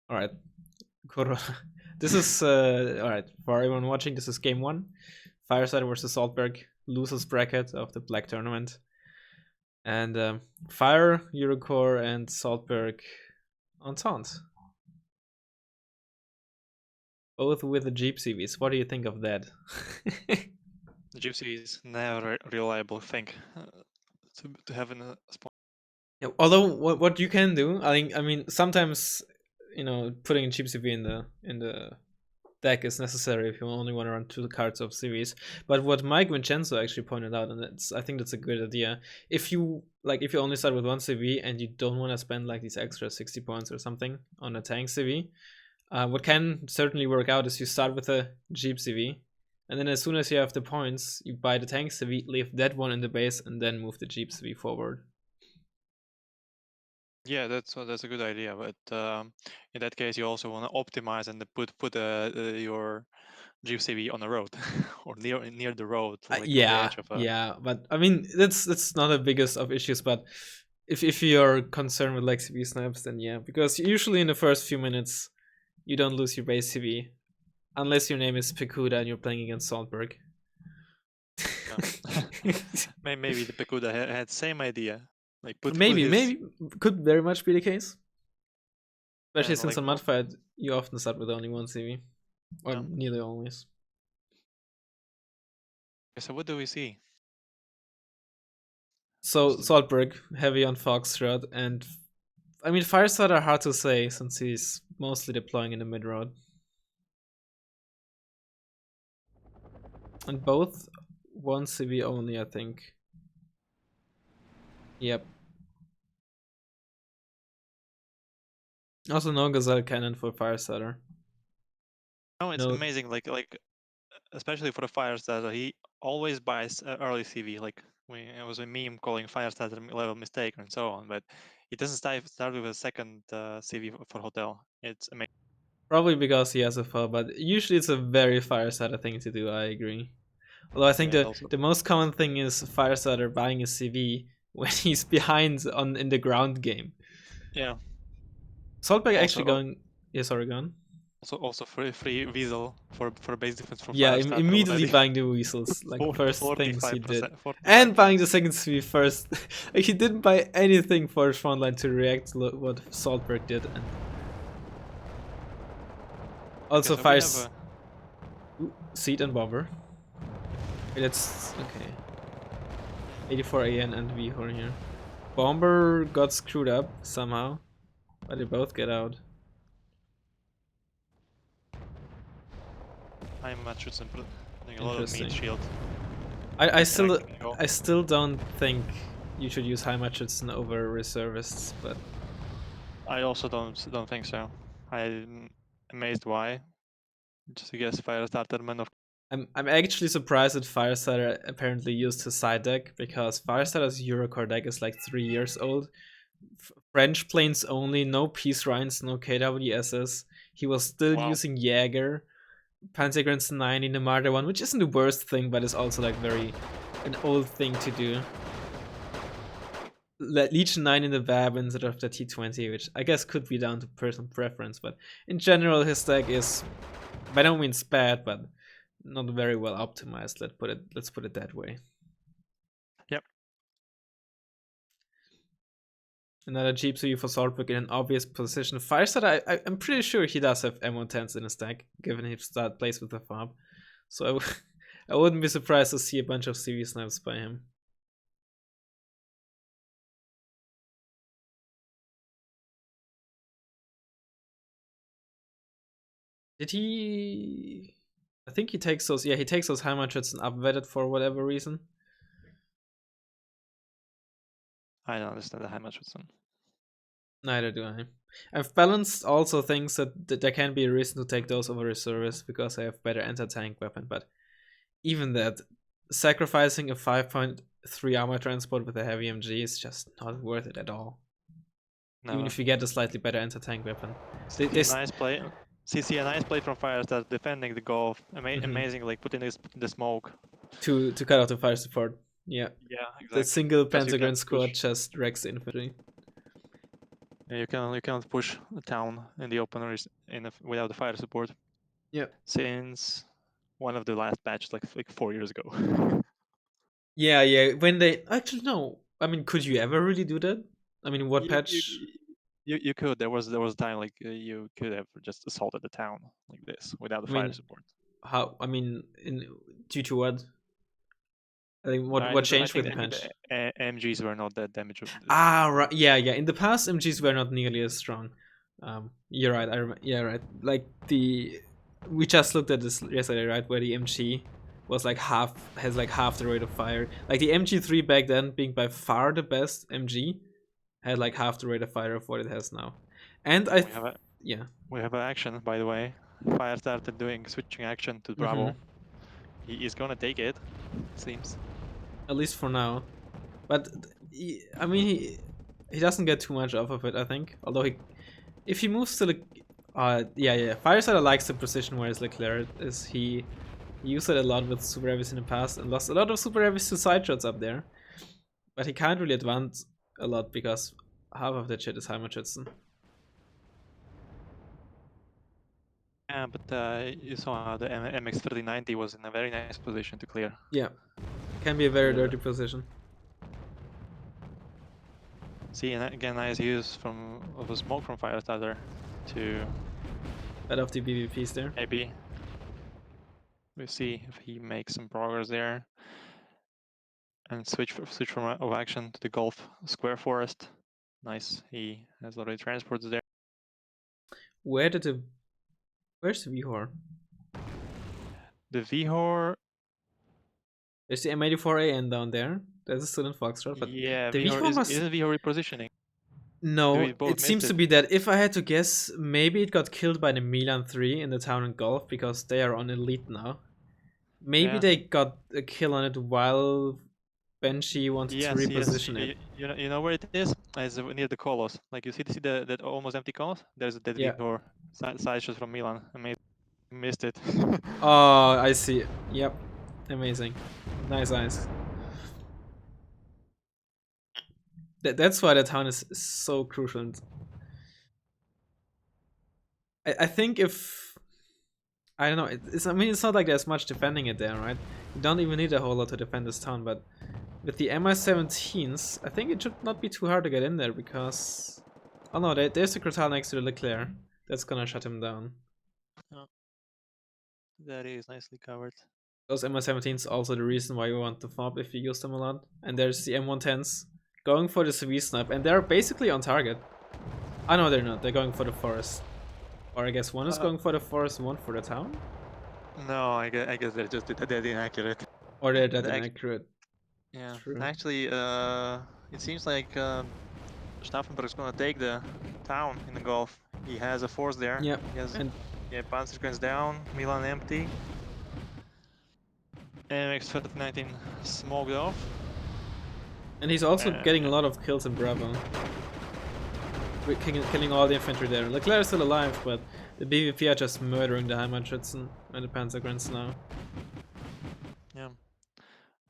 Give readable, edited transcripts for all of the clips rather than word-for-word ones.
All right. This is all right for everyone watching. This is game one. Firestarter versus Saltberg, losers bracket of the Black Tournament, and Fire, Eurocore, and Saltberg on taunt. Both with the Jeep CVs. What do you think of that? The Gypsy is never a reliable thing to have in a spawn. Yeah, although what you can do, I mean sometimes putting a Jeep CV in the deck is necessary if you only want to run 2 cards of CVs. But what Mike Vincenzo actually pointed out, and I think that's a good idea. If you only start with 1 CV and you don't want to spend like these extra 60 points or something on a tank CV, what can certainly work out is you start with a Jeep CV, and then as soon as you have the points, you buy the tank CV, leave that one in the base, and then move the Jeep CV forward. Yeah, that's a good idea, but in that case, you also want to optimize and put your GCV on the road or near the road, like on the Yeah, edge of a. yeah, but I mean that's not the biggest of issues. But if you're concerned with like CV snipes, then yeah, because usually in the first few minutes you don't lose your base CV unless your name is Pekuda and you're playing against Saltberg. Maybe the Pekuda had same idea, like put maybe could very much be the case. Especially and since like on Mudfight you often start with only 1 CV, or yeah. nearly always. So what do we see? So Saltberg heavy on Foxtrot, and I mean Firestarter hard to say since he's mostly deploying in the mid road. And both 1 CV only, I think. Yep. Also no Gazelle Cannon for Firestarter. No, it's No. amazing. Like especially for the Firestarter, he always buys early CV. Like it was a meme calling Firestarter level mistake and so on, but he doesn't start with a second CV for hotel. It's amazing. Probably because he has a foul, but usually it's a very Firestarter thing to do, I agree. Although I think Yeah, also. the most common thing is Firestarter buying a CV when he's behind in the ground game. Yeah. Saltberg actually Also, going. Yeah, sorry, gone. also free Weasel for base defense from Yeah, Firestarter immediately already. buying the weasels, like first things he did, 45%, 45%. and buying the second CV first. Like, he didn't buy anything for his front line to react to what Saltberg did, and also Okay, so we have fires seat and bomber. Okay, that's okay. 84 AN and V-Horn here. Bomber got screwed up somehow, but they both get out. I'm Richardson putting a lot of meat shield. I still don't think you should use High Richardson over reservists, but I also don't think so. I'm amazed why. Just to guess Firestarter man of. I'm actually surprised that Firestarter apparently used his side deck, because Firestarter's Eurocore deck is like 3 years old. French planes only, no Peace Rhines, no KWSs. He was still using Jaeger, Panzergrens 9 in the Marder one, which isn't the worst thing, but it's also like very an old thing to do. Legion 9 in the VAB instead of the T20, which I guess could be down to personal preference, but in general his deck is by no means bad, but not very well optimized. Let's put it that way. Yep. Another Jeep CV for Saltburg in an obvious position. Firestarter, I'm pretty sure he does have MO10s in his deck, given he plays with the FOB. So I wouldn't be surprised to see a bunch of CV snipes by him. Did he? I think he takes those. Yeah, he takes those Heimatrits and upvetted for whatever reason. I don't understand the Heimatrits. Neither do I. I've balanced also thinks that there can be a reason to take those over reservists because I have better anti-tank weapon, but even that, sacrificing a 5.3 armor transport with a heavy MG is just not worth it at all. No. Even if you get a slightly better anti-tank weapon. Nice play. CC a nice play from Firestarter defending the Golf. Amazing, like putting this the smoke. To cut out the fire support. Yeah. Yeah, exactly. The single Panzergren squad just wrecks the infantry. Yeah, you cannot push a town in the open without the fire support. Yeah. Since one of the last patches, like 4 years ago. Yeah. When they actually no, I mean, could you ever really do that? I mean, what you, patch? you you could. There was a time like you could have just assaulted the town like this without the I fire mean, support. how? I mean, in due to what? I think what I changed with think the I think patch? the MGs were not that damage. Ah, right. Yeah. In the past, MGs were not nearly as strong. You're right. Yeah, right. Like we just looked at this yesterday, right? Where the MG was like has like half the rate of fire. Like the MG3 back then, being by far the best MG, had like half the rate of fire of what it has now. And We yeah. have an action, by the way. Firestarter doing switching action to Mm-hmm. Bravo. He is gonna take it. Seems. At least for now. But I mean, he doesn't get too much off of it, I think. Although if he moves to the yeah, Firestarter likes the position where his Leclerc is. He used it a lot with super heavies in the past and lost a lot of super heavies to side shots up there. But he can't really advance a lot because half of that shit is Heimatschützen. Yeah, but you saw how the MX-3090 was in a very nice position to clear. Yeah, can be a very Yeah. dirty position. See, and again, nice use of a smoke from Firestarter to Out of the BVPs there. maybe. We'll see if he makes some progress there. And switch from of action to the Gulf Square Forest. Nice, he has already transports there. Where's the Vihor? The Vihor. There's the M84AN down there. That's still in Foxtrot, but Yeah, the Vihor Vihor must. isn't Vihor repositioning. No, We both it seems missed to it. be that if I had to guess, maybe it got killed by the Milan 3 in the town and Gulf because they are on elite now. Maybe Yeah. they got a kill on it while Benji wanted to Yes, reposition it. You know where it is? It's near the Colos. Like you see that almost empty Colos? There's a dead Yeah. Vihor side shot from Milan. Amazing. Missed it. Oh, I see. Yep. Amazing. Nice eyes. That's why the town is so crucial. And I think if I don't know, I mean, it's not like there's much defending it there, right? You don't even need a whole lot to defend this town, but with the MI-17s, I think it should not be too hard to get in there because oh no, there's the Crotal next to the Leclerc. That's gonna shut him down. Oh, that is nicely covered. Those MI-17s also the reason why you want to fob if you use them a lot. And there's the M110s going for the CV snipe, and they're basically on target. I know they're not. They're going for the forest, or I guess one is going for the forest, and one for the town. No, I guess they're just dead inaccurate. Or they're that inaccurate. Yeah, True. actually, it seems like Stauffenberg is gonna take the town in the Gulf. He has a force there. Yeah. And yeah, Panzerkranz down, Milan empty. MX-3019 smoked off. And he's also getting a lot of kills in Bravo. Killing all the infantry there. Leclerc is still alive, but the BVP are just murdering the Heimatschützen and the Panzerkranz now. Yeah.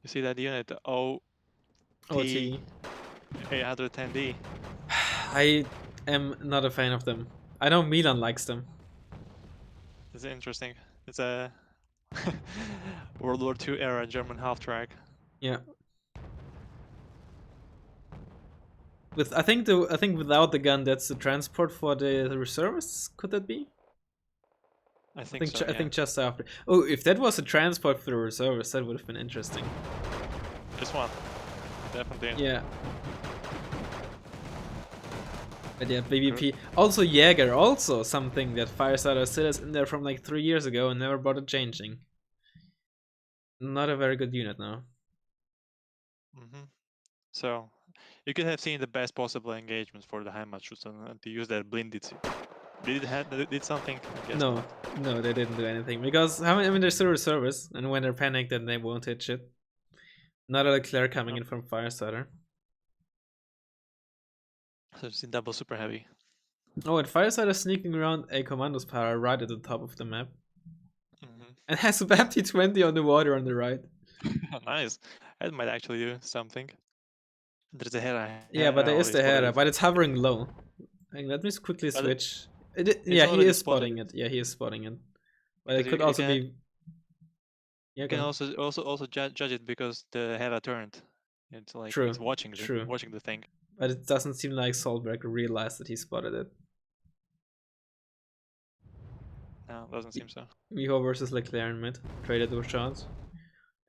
You see that unit, OT 810D. I am not a fan of them. I know Milan likes them. It's interesting. It's a World War II era German half-track. Yeah. I think without the gun, that's the transport for the reservists. Could that be? I think so. I think just after. Oh, if that was a transport for the reservists, that would have been interesting. This one, definitely. Yeah. But yeah, BVP. Also Jäger, also something that Firestarter still is in there from like 3 years ago and never bothered changing. Not a very good unit now. So, you could have seen the best possible engagements for the Heimatschützen and to use that blinded. Did something? No, they didn't do anything because I mean they're still reservists, and when they're panicked, then they won't hit shit. Not a Leclerc coming in from Firestarter. So it's in double super heavy. Oh, and Firestarter sneaking around a Commandos power right at the top of the map. And has a BAP-T20 on the water on the right. Nice. That might actually do something. There's a Hera. Yeah, but there is the Hera, but it's hovering low. Let me quickly But switch. it's Yeah, he already is spotting spotted. it. Yeah, he is spotting it. But it Because could you also can be. Yeah, you go can on. also judge it because the head turned. It's like True, it's watching true. the thing. But it doesn't seem like Saltberg realized that he spotted it. No, doesn't seem so. Miho versus Leclerc in mid. Traded those shots.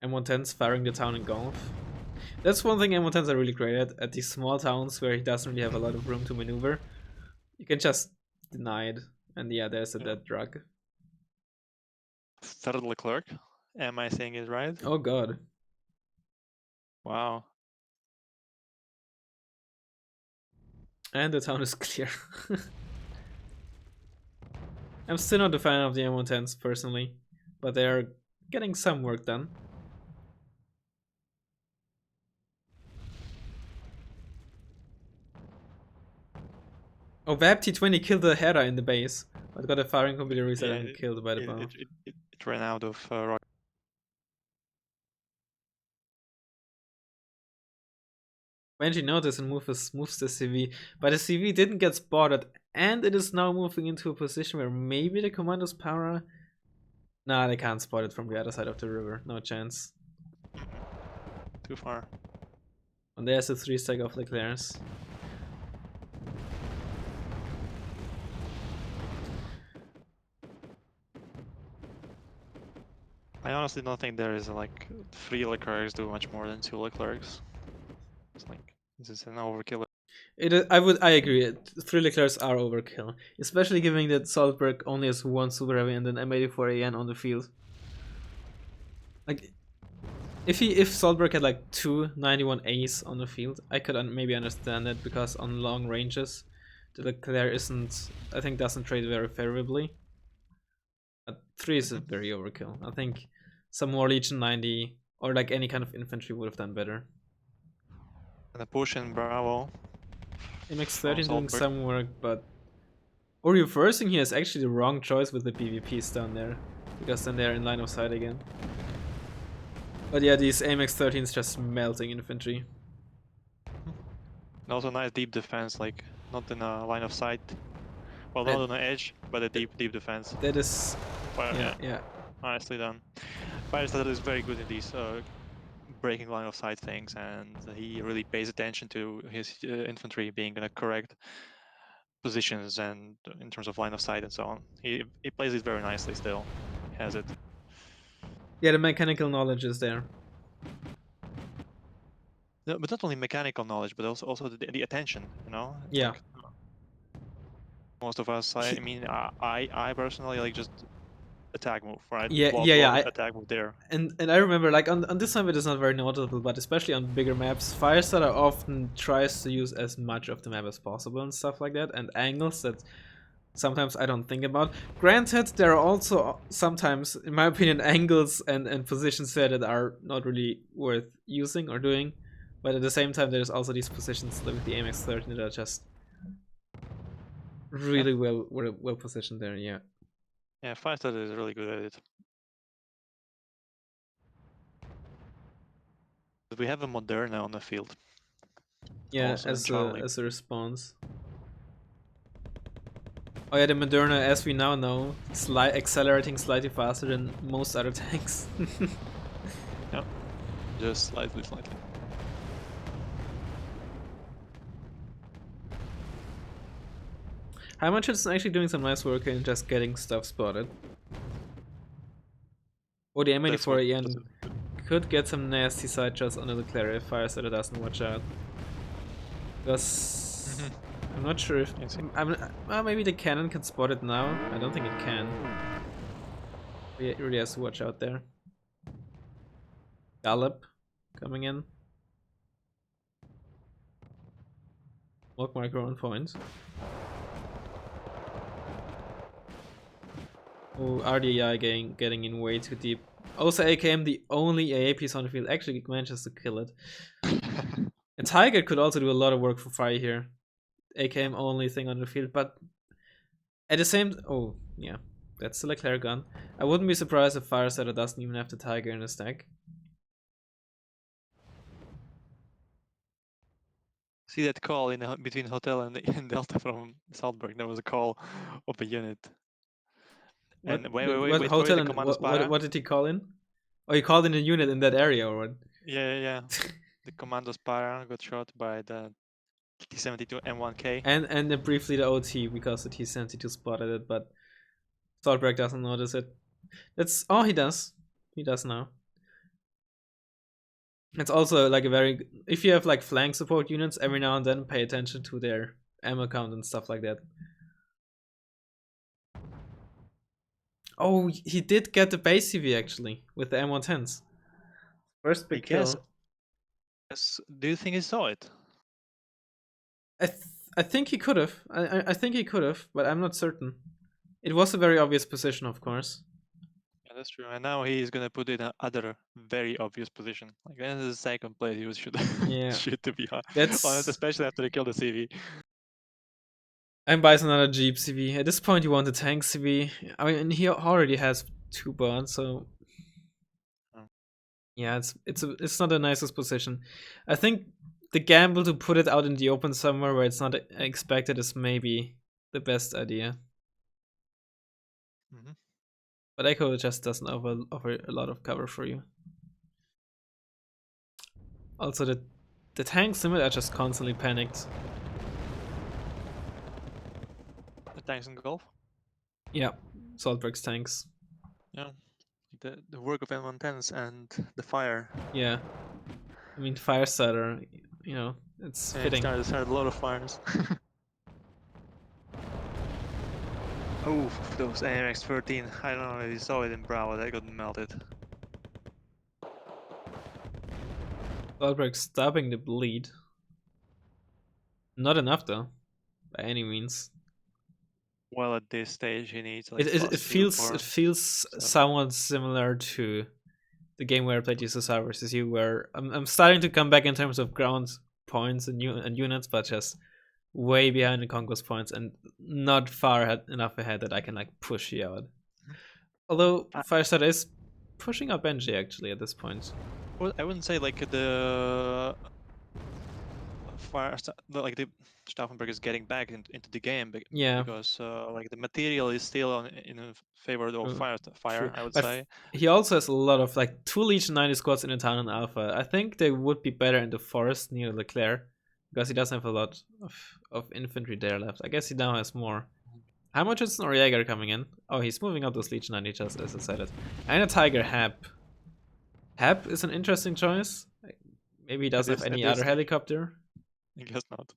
M110's firing the town in golf. That's one thing M110s are really great at these small towns where he doesn't really have a lot of room to maneuver. You can just deny it. And yeah, there's a dead drug. Third Leclerc. Am I saying it right? Oh god. Wow. And the town is clear. I'm still not a fan of the M110s personally, but they are getting some work done. Oh, Vab T20 killed the header in the base, but got a firing computer reset and killed by the bomb. It ran out of rock. Benji noticed and moves the CV, but the CV didn't get spotted, and it is now moving into a position where maybe the commando's power. Nah, they can't spot it from the other side of the river. No chance. Too far. And there's a 3-stack of Leclerc's. I honestly don't think there is like 3 Leclercs do much more than 2 Leclercs. It's like this is an overkill. I agree. 3 Leclercs are overkill, especially given that Saltberg only has 1 super heavy and an M84AN on the field. Like, if Saltberg had like 2 91As on the field, I could maybe understand it, because on long ranges, the Leclerc doesn't trade very favorably. But 3 is very overkill. I think some more Legion 90 or like any kind of infantry would have done better. And a push in Bravo. MX13 doing some work, but reversing here is actually the wrong choice with the PvPs down there, because then they're in line of sight again. But yeah, these AMX-13s just melting infantry. And also nice deep defense, like not in a line of sight. Well, not on the edge, but a deep defense. That is, well, yeah. Nicely done. Firestarter is very good in these breaking line of sight things, and he really pays attention to his infantry being in the correct positions and in terms of line of sight and so on. He plays it very nicely still. He has it. Yeah, the mechanical knowledge is there. No, but not only mechanical knowledge, but also the attention, you know? Yeah. Like, most of us, I mean, I personally like just attack move, right? Yeah. Attack move there. And I remember, like, on this time it is not very noticeable, but especially on bigger maps, Firestarter often tries to use as much of the map as possible and stuff like that, and angles that sometimes I don't think about. Granted, there are also sometimes, in my opinion, angles and positions there that are not really worth using or doing, but at the same time there's also these positions with the AMX-13 that are just really well positioned there. Yeah. Yeah, Firestarter is really good at it. But we have a Moderna on the field. Yeah, as a response. Oh yeah, the Moderna, as we now know, accelerating slightly faster than most other tanks. Yeah, just slightly. Heimatschütz is actually doing some nice work in just getting stuff spotted. Oh, the M84AN could get some nasty side shots on the Leclerc if Firestarter doesn't watch out. Because I'm not sure if maybe the cannon can spot it now. I don't think it can. It really has to watch out there. Gallop coming in. Walk marker on point. Oh, RDI getting in way too deep. Also, AKM, the only AA piece on the field, actually manages to kill it. And Tiger could also do a lot of work for Fire here. AKM only thing on the field, but at the same... Oh, yeah. That's the Leclerc gun. I wouldn't be surprised if Firestarter doesn't even have the Tiger in the stack. see that call in between hotel and Delta from Saltberg? There was a call of a unit. What? And wait, What hotel the and Commandos what? Para. What did he call in? Oh, he called in a unit in that area, or what? Yeah. The Commandos Para got shot by the T-72 M1K. And then briefly the OT because the T-72 spotted it, but Saltberg doesn't notice it. That's he does. He does now. It's also like a very if you have like flank support units, every now and then pay attention to their ammo count and stuff like that. Oh, he did get the base CV actually with the M110s. First big kill. Do you think he saw it? I think he could have. I think he could have, but I'm not certain. It was a very obvious position, of course. Yeah, that's true. And now he's gonna put it in another very obvious position. Like this is the second place he should should to be honest, especially after they killed the CV. And buys another Jeep CV. At this point, you want a tank CV. I mean, he already has 2 bonds, so yeah, it's not the nicest position. I think the gamble to put it out in the open somewhere where it's not expected is maybe the best idea. Mm-hmm. But Echo just doesn't offer a lot of cover for you. Also, the tanks in it are just constantly panicked. The tanks in Gulf? Yeah, Saltberg's tanks. Yeah, the work of M110s and the fire. Yeah, I mean Firestarter, you know, it's fitting. It started a lot of fires. Oh, those AMX-13. I don't know if you saw it in Bravo, they got melted. Saltberg stopping the bleed. Not enough though, by any means. Well, at this stage, he needs like it feels somewhat similar to the game where I played USSR versus you, where I'm starting to come back in terms of ground points and units, but just way behind the conquest points and not far enough ahead that I can like push you out. Although Firestarter is pushing up Benji actually at this point. Well, I wouldn't say like the like the Stauffenberg is getting back into the game, because like the material is still in favor of fire. True. I would say he also has a lot of like 2 Legion 90 squads in the town in Alpha. I think they would be better in the forest near Leclerc because he doesn't have a lot of infantry there left. I guess he now has more. How much is Noriega coming in? Oh, he's moving up those Legion 90 just as I said it. And a Tiger Hap. Hap is an interesting choice. Maybe he doesn't have any other helicopter. I guess not.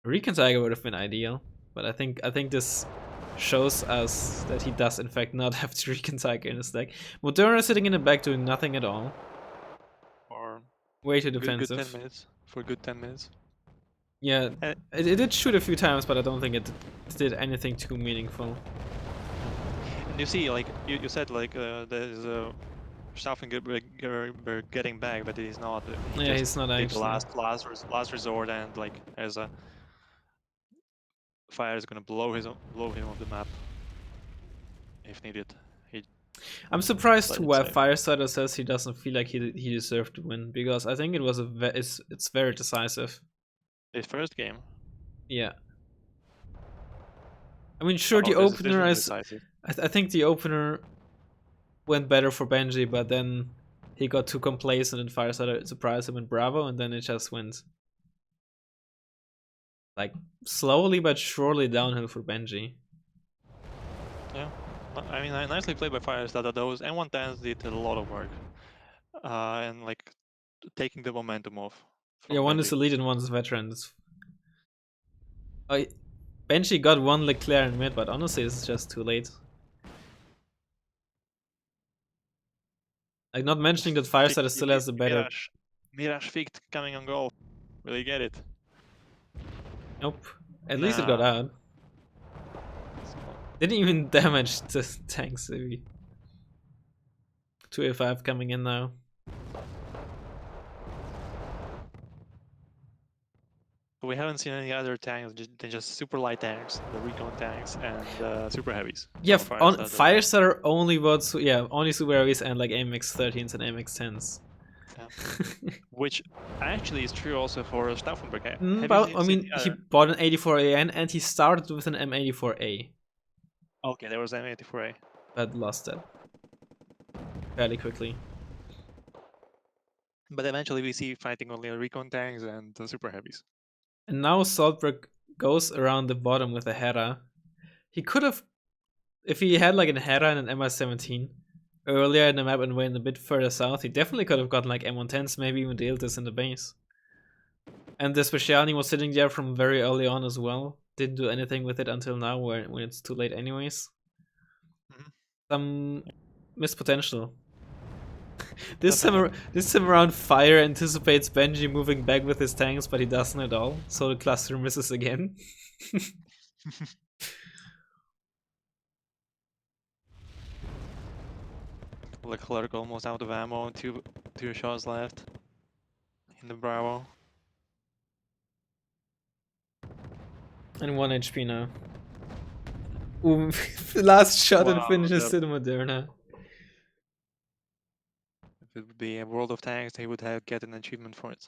Recon Tiger would have been ideal, but I think this shows us that he does in fact not have the Recon Tiger in his deck. Moderna sitting in the back doing nothing at all. Or way too defensive. Good 10 minutes. For good 10 minutes. Yeah, it did shoot a few times, but I don't think it did anything too meaningful. And you see, like you said, like there's a Stauffenberg getting back, but he's not. He's not actually. The last resort, and like as a fire is gonna blow him off the map if needed. I'm surprised why Firestarter says he doesn't feel like he deserved to win, because I think it was it's very decisive. His first game. Yeah. I mean, sure, the opener is. I think the opener went better for Benji, but then he got too complacent and Firestarter surprised him in Bravo, and then it just went like slowly but surely downhill for Benji. Yeah, I mean, nicely played by Firestarter. Those M110s did a lot of work, and like taking the momentum off. Yeah, one is elite and one is veteran. Benji got one Leclerc in mid, but honestly, this is just too late. Like, not mentioning that Firestarter still has the better. Mirage Ficht coming on goal. Will he get it? Nope. At least it got out. Didn't even damage the tanks. 2A5 coming in now. We haven't seen any other tanks than just super light tanks, the recon tanks, and super heavies. Yeah, Firestarter only only super heavies and like AMX 13s and AMX 10s. Which actually is true also for Stauffenberg. Have But you I seen mean, he bought an 84AN and he started with an M84A, Okay, there was M84A. but lost that fairly quickly. But eventually we see fighting only recon tanks and super heavies. And now Saltberg goes around the bottom with a Hera. He could have, if he had like an Hera and an MI17 earlier in the map and went a bit further south, he definitely could have gotten like M110s, maybe even the Iltis in the base. And the Specialny was sitting there from very early on as well. Didn't do anything with it until now, when it's too late anyways. Some missed potential. This time around, Fire anticipates Benji moving back with his tanks, but he doesn't at all. So the cluster misses again. Leclerc almost out of ammo. Two shots left in the Bravo. And 1 HP now. Ooh, last shot and Wow, finishes to the Moderna. If it would be a World of Tanks, he would have get an achievement for it.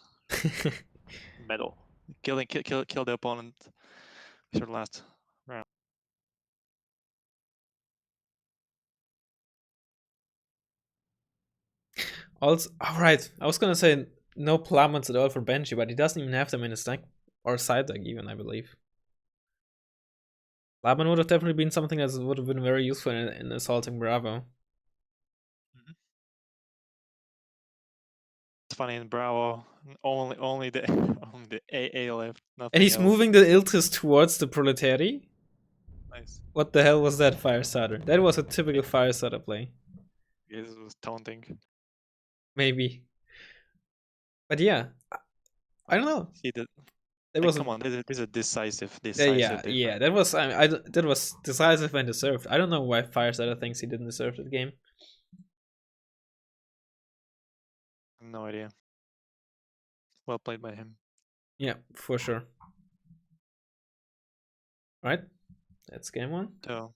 Medal. Kill the opponent. It's your last round. Also, alright, I was gonna say no plummets at all for Benji, but he doesn't even have them in his deck. Or side deck even, I believe. Razzmann would have definitely been something that would have been very useful in assaulting Bravo. It's funny in Bravo, only the only the AA left. Nothing And he's else. moving the Iltis towards the Proletary? Nice. What the hell was that, Firestarter? That was a typical Firestarter play. Yeah, this was taunting. Maybe. But yeah, I don't know. See that? It was Come on, this is a decisive yeah, difference. that was that was decisive and deserved. I don't know why Firestarter thinks he didn't deserve that game. No idea. Well played by him. Yeah, for sure. Right, that's game one. So